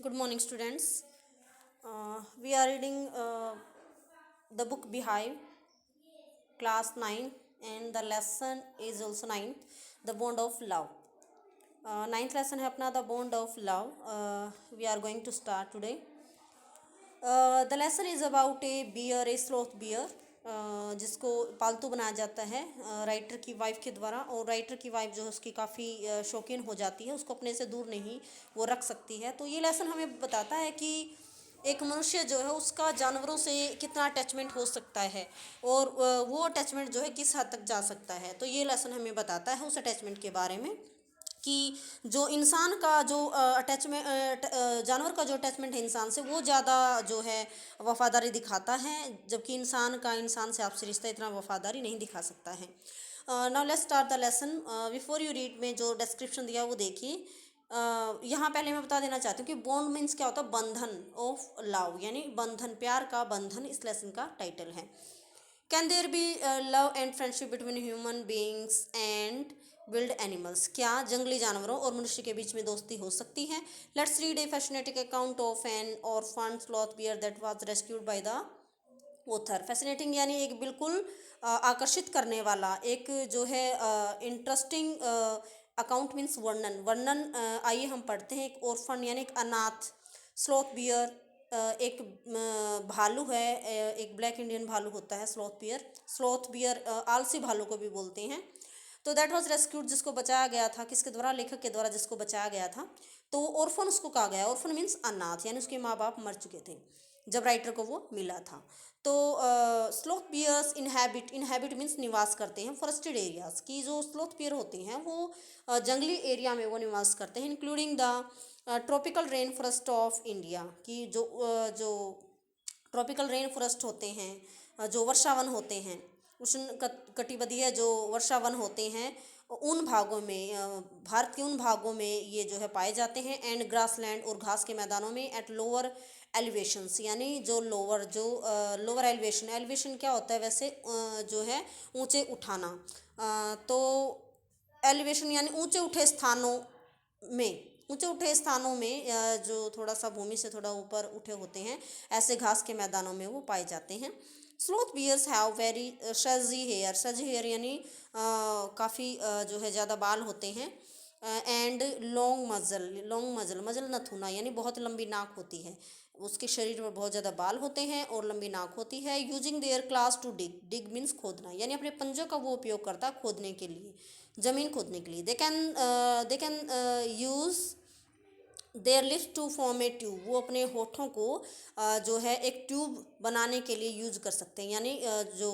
Good morning, students. We are reading the book Beehive, class 9, and the lesson is also 9th, the bond of love. Ninth lesson है अपना the bond of love. We are going to start today. The lesson is about a bear, a sloth bear, जिसको पालतू बनाया जाता है writer की wife के द्वारा। और राइटर की वाइफ जो है उसकी काफ़ी शौकीन हो जाती है, उसको अपने से दूर नहीं वो रख सकती है। तो ये लेसन हमें बताता है कि एक मनुष्य जो है उसका जानवरों से कितना अटैचमेंट हो सकता है और वो अटैचमेंट जो है किस हद तक जा सकता है। तो ये लेसन हमें बताता है उस अटैचमेंट के बारे में कि जो इंसान का जो अटैचमेंट जानवर का जो अटैचमेंट है इंसान से वो ज़्यादा जो है वफादारी दिखाता है, जबकि इंसान का इंसान से आपसी रिश्ता इतना वफादारी नहीं दिखा सकता है। Now let's start the lesson. Before you read में जो डिस्क्रिप्शन दिया वो देखिए। यहाँ पहले मैं बता देना चाहती हूँ कि बॉन्ड मीन्स क्या होता है, बंधन ऑफ लव, यानी बंधन, प्यार का बंधन इस लेसन का टाइटल है। Can there be love and friendship between human beings and wild animals? क्या जंगली जानवरों और मनुष्य के बीच में दोस्ती हो सकती है? Let's read A fascinating account of N orphan sloth bear that was rescued by the author. Fascinating यानी एक बिल्कुल आकर्षित करने वाला, एक जो है इंटरेस्टिंग अकाउंट मीन्स वर्णन। वर्णन आइए हम पढ़ते हैं। एक ऑर्फन यानी एक अनाथ, स्लॉथ बियर एक भालू है, एक ब्लैक इंडियन भालू होता है स्लॉथ बियर। स्लॉथ बियर आलसी भालू को भी बोलते हैं। तो दैट वाज रेस्क्यूड, जिसको बचाया गया था, किसके द्वारा? लेखक के द्वारा, जिसको बचाया गया था। तो ऑर्फन उसको कहा गया। ऑर्फन मीन्स अनाथ, यानी उसके माँ बाप मर चुके थे जब राइटर को वो मिला था। तो स्लोथ बियर्स इनहैबिट मीन्स निवास करते हैं फॉरेस्टेड एरियाज की। जो स्लोथ बियर होते हैं वो जंगली एरिया में वो निवास करते हैं, including the tropical rain forest of India की। जो ट्रॉपिकल रेन फॉरेस्ट होते हैं, जो वर्षावन होते हैं, उष्ण कटिबंधीय जो वर्षावन होते हैं, उन भागों में भारत के उन भागों में ये जो है पाए जाते हैं। एंड ग्रासलैंड और घास के मैदानों में एट लोअर एलिवेशंस, यानी जो लोअर एलिवेशन क्या होता है वैसे? जो है ऊंचे उठाना। तो एलिवेशन यानी ऊंचे उठे स्थानों में जो थोड़ा सा भूमि से थोड़ा ऊपर उठे होते हैं, ऐसे घास के मैदानों में वो पाए जाते हैं। स्लोथ बियर्स हैव वेरी सजी हेयर। सजी हेयर यानी काफ़ी जो है ज़्यादा बाल होते हैं। एंड लॉन्ग मजल नथुना यानी बहुत लंबी नाक होती है। उसके शरीर में बहुत ज़्यादा बाल होते हैं और लंबी नाक होती है। Using their claws to dig means खोदना, यानी अपने पंजों का वो उपयोग करता है खोदने के लिए, ज़मीन खोदने के लिए। They can use their lips to form a tube. वो अपने होठों को जो है एक ट्यूब बनाने के लिए यूज कर सकते हैं, यानी जो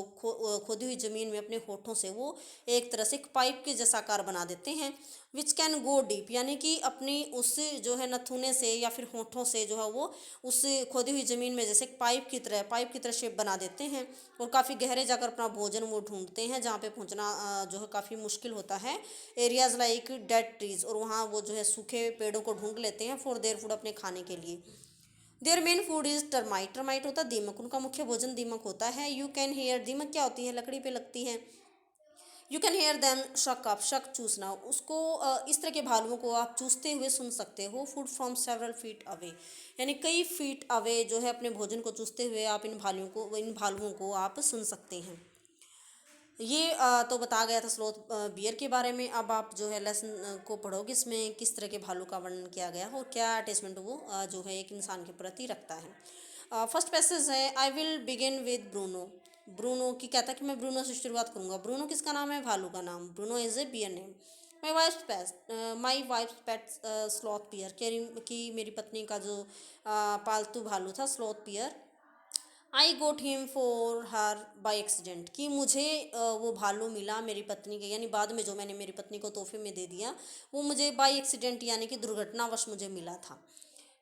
खोदी हुई ज़मीन में अपने होठों से वो एक तरह से एक पाइप के जैसा आकार बना देते हैं। विच कैन गो डीप, यानी कि अपनी उस जो है नथुने से या फिर होठों से जो है वो उस खोदी हुई ज़मीन में जैसे पाइप की तरह शेप बना देते हैं और काफ़ी गहरे जाकर अपना भोजन वो ढूंढते हैं, जहाँ पे पहुँचना जो है काफ़ी मुश्किल होता है। एरियाज लाइक डेड ट्रीज, और वहाँ वो जो है सूखे पेड़ों को ढूंढ लेते हैं फॉर देयर फूड, अपने खाने के लिए। Their main food is termite. Termite होता है दीमक, उनका मुख्य भोजन दीमक होता है। यू कैन हेयर, दीमक क्या होती है? लकड़ी पे लगती है। यू कैन हेयर देम शक अप, शक चूसना, उसको इस तरह के भालुओं को आप चूसते हुए सुन सकते हो। Food from several feet away, यानी कई फीट अवे जो है अपने भोजन को चूसते हुए आप इन भालुओं को आप सुन सकते हैं। ये तो बताया गया था स्लोथ बियर के बारे में। अब आप जो है लेसन को पढ़ोगे, इसमें किस तरह के भालू का वर्णन किया गया है और क्या अटैचमेंट वो जो है एक इंसान के प्रति रखता है। फर्स्ट पैसेज है, I will begin with Bruno. Bruno की कहता है कि मैं ब्रूनो से शुरुआत करूंगा। ब्रूनो किसका नाम है? भालू का नाम। Bruno is a bear name. My wife pet sloth bear, कि मेरी पत्नी का जो पालतू भालू था sloth bear. I got him for her by accident, कि मुझे वो भालू मिला मेरी पत्नी के, यानी बाद में जो मैंने मेरी पत्नी को तोहफे में दे दिया, वो मुझे बाई एक्सीडेंट यानी कि दुर्घटनावश मुझे मिला था।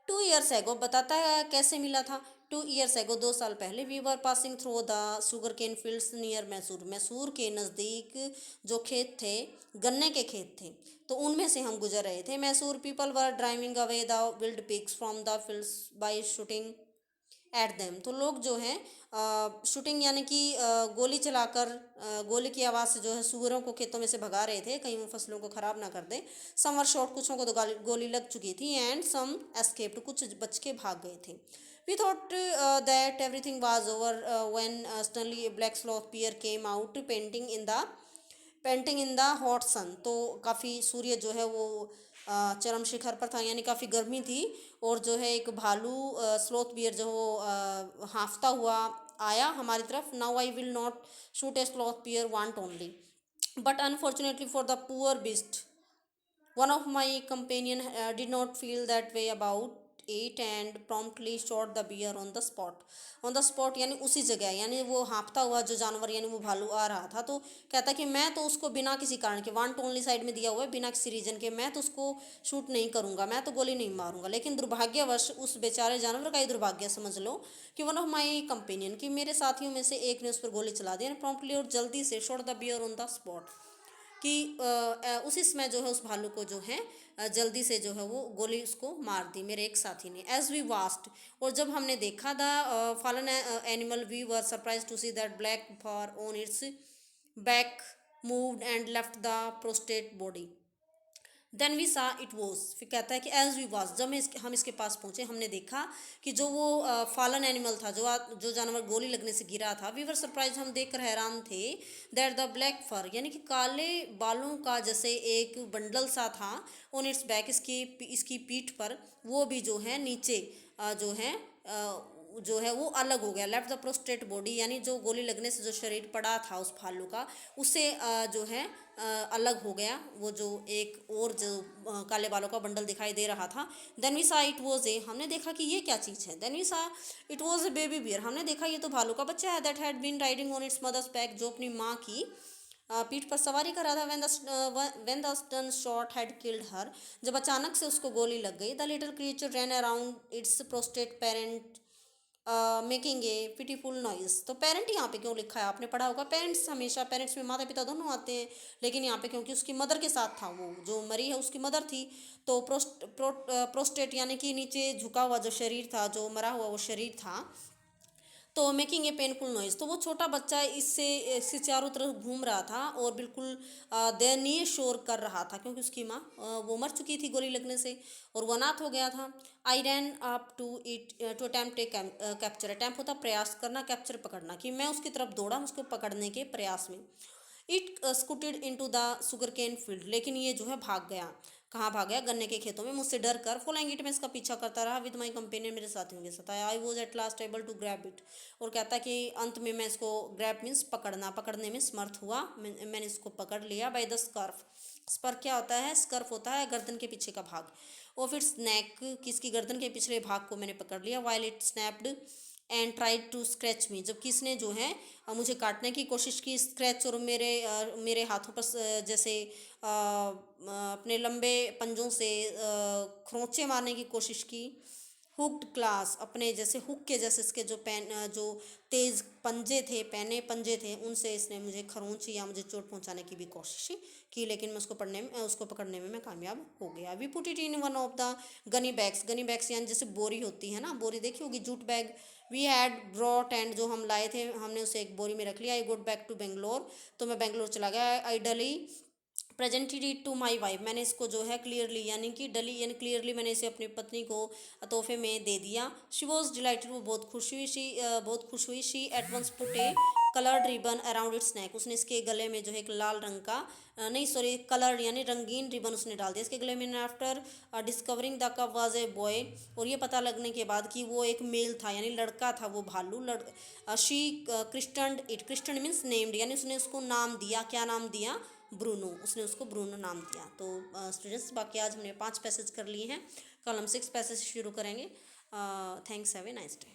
2 ईयर्स एगो, बताता है कैसे मिला था। 2 ईयर्स एगो, 2 साल पहले, we were passing through the sugar cane fields near Mysore. Mysore के नज़दीक जो खेत थे, गन्ने के खेत थे, तो उनमें से हम गुजर रहे थे। Mysore people were driving away the wild pigs from the fields by shooting at them. तो लोग जो हैं शूटिंग यानी कि गोली चलाकर गोली की आवाज़ से जो है सूअरों को खेतों में से भगा रहे थे, कहीं वो फसलों को ख़राब ना कर दें। सम वर शॉट, कुछों को तो गोली लग चुकी थी, एंड सम एस्केप्ड, कुछ बच के भाग गए थे। We thought that everything was over when suddenly a black sloth bear came out panting in the hot sun. तो काफ़ी सूर्य जो है वो चरम शिखर पर था, यानी काफ़ी गर्मी थी, और जो है एक भालू स्लोथ बियर जो वो हाँफता हुआ आया हमारी तरफ। Now I will not shoot a sloth bear wantonly, but unfortunately for the poor beast one of my companion did not feel that way about it and promptly shot the bear on the spot. On the spot यानी उसी जगह, यानी वो हाँफता हुआ जो जानवर यानी वो भालू आ रहा था, तो कहता कि मैं तो उसको बिना किसी कारण के, वांट ओनली साइड में दिया हुआ है, बिना किसी रीजन के मैं तो उसको शूट नहीं करूंगा, मैं तो गोली नहीं मारूंगा। लेकिन दुर्भाग्यवश उस बेचारे जानवर का ही दुर्भाग्य समझ लो कि वन ऑफ माई कंपेनियन, कि मेरे साथियों में से एक ने उस पर गोली चला दी, प्रॉम्प्टली और जल्दी से, shot the bear on the spot, कि उसी समय जो है उस भालू को जो है जल्दी से जो है वो गोली उसको मार दी मेरे एक साथी ने। एज वी वास्ट, और जब हमने देखा the fallen animal, we were surprise to see that black fur on its back moved and left the prostrate body. Then we saw it was, फिर कहता है कि एज वी वॉज, जब हम इसके पास पहुंचे, हमने देखा कि जो वो फॉलन एनिमल था, जो जानवर गोली लगने से गिरा था, वी वर सरप्राइज, हम देखकर हैरान थे, दैट द ब्लैक फर, यानी कि काले बालों का जैसे एक बंडल सा था, ऑन इट्स बैक, इसकी पीठ पर, वो भी जो है नीचे जो है वो अलग हो गया। लेफ्ट द प्रोस्ट्रेट बॉडी, यानी जो गोली लगने से जो शरीर पड़ा था उस भालू का, उससे जो है अलग हो गया, वो जो एक और जो काले बालों का बंडल दिखाई दे रहा था। Then we saw it was a, हमने देखा कि ये क्या चीज़ है। Then we saw it was a baby bear, हमने देखा ये तो भालू का बच्चा है। That had been riding on its mother's back, जो अपनी माँ की पीठ पर सवारी कर रहा था। When the stun shot had killed her, जब अचानक से उसको गोली लग गई। The little creature ran around its prostrate parent making a pitiful noise. तो पेरेंट यहाँ पे क्यों लिखा है, आपने पढ़ा होगा, पेरेंट्स हमेशा, पेरेंट्स में माता पिता दोनों आते हैं, लेकिन यहाँ पे क्योंकि उसकी मदर के साथ था, वो जो मरी है उसकी मदर थी, तो प्रोस्टेट यानी कि नीचे झुका हुआ जो शरीर था, जो मरा हुआ वो शरीर था, तो मेकिंग ए पेनफुल नॉइज। तो वो छोटा बच्चा इससे चारों तरफ घूम रहा था और बिल्कुल दयनीय शोर कर रहा था, क्योंकि उसकी माँ वो मर चुकी थी गोली लगने से, और वो अनाथ हो गया था। I ran up to it to attempt a capture, attempt होता प्रयास करना, कैप्चर पकड़ना, कि मैं उसकी तरफ दौड़ा उसको पकड़ने के प्रयास में। It scooted into the sugar cane field, लेकिन ये जो है भाग गया। कहाँ भाग गया, गन्ने के खेतों में, मुझसे डर कर। फॉलोइंग इट, मैं इसका पीछा करता रहा, विद माई कंपेनियन, मेरे साथियों के साथ। I was at last able to grab it, और कहता कि अंत में मैं इसको, ग्रैब मीन्स पकड़ने में समर्थ हुआ, मैंने इसको पकड़ लिया। बाय द स्कर्फ, स्पर क्या होता है, स्कर्फ होता है गर्दन के पीछे का भाग, ऑफ इट्स नेक, किसकी गर्दन के पिछले भाग को मैंने पकड़ लिया। While it snapped and tried to scratch me, जबकि इसने जो है मुझे काटने की कोशिश की, स्क्रैच, और मेरे हाथों पर जैसे अपने लंबे पंजों से खरोंचे मारने की कोशिश की। हुक्ड क्लास, अपने जैसे हुक के जैसे इसके जो तेज़ पंजे थे, पैने पंजे थे, उनसे इसने मुझे खरोंच या मुझे चोट पहुंचाने की भी कोशिश की, लेकिन मैं उसको पकड़ने में मैं कामयाब हो गया। We put it in one of the gunny bags यानी जैसे बोरी होती है ना, बोरी देखी होगी, jute bag, we had brought, and जो हम लाए थे हमने उसे एक बोरी में रख लिया। I got back to Bangalore, तो मैं बेंगलोर चला गया। I duly presented it to my wife, मैंने इसको जो है क्लियरली यानी कि डली यानी क्लियरली मैंने इसे अपनी पत्नी को तोहफे में दे दिया। शी वॉज डिलाइटेड, वो बहुत खुश हुई। She at once put a coloured ribbon around its neck, उसने इसके गले में जो है एक लाल रंग का नहीं सॉरी कलर्ड यानी रंगीन रिबन उसने डाल दिया इसके गले में। After discovering the cup was a boy, और ये पता लगने के बाद कि वो एक मेल था यानी लड़का था वो भालू। शी क्रिस्टन्ड इट, क्रिस्टन्ड मीन्स नेम्ड, यानी उसने उसको नाम दिया, क्या नाम दिया, ब्रूनो, उसने उसको ब्रूनो नाम दिया। तो स्टूडेंट्स, बाकी आज हमने 5 पैसेज कर लिए हैं, कल हम 6 पैसेज शुरू करेंगे। Thanks, have a nice day.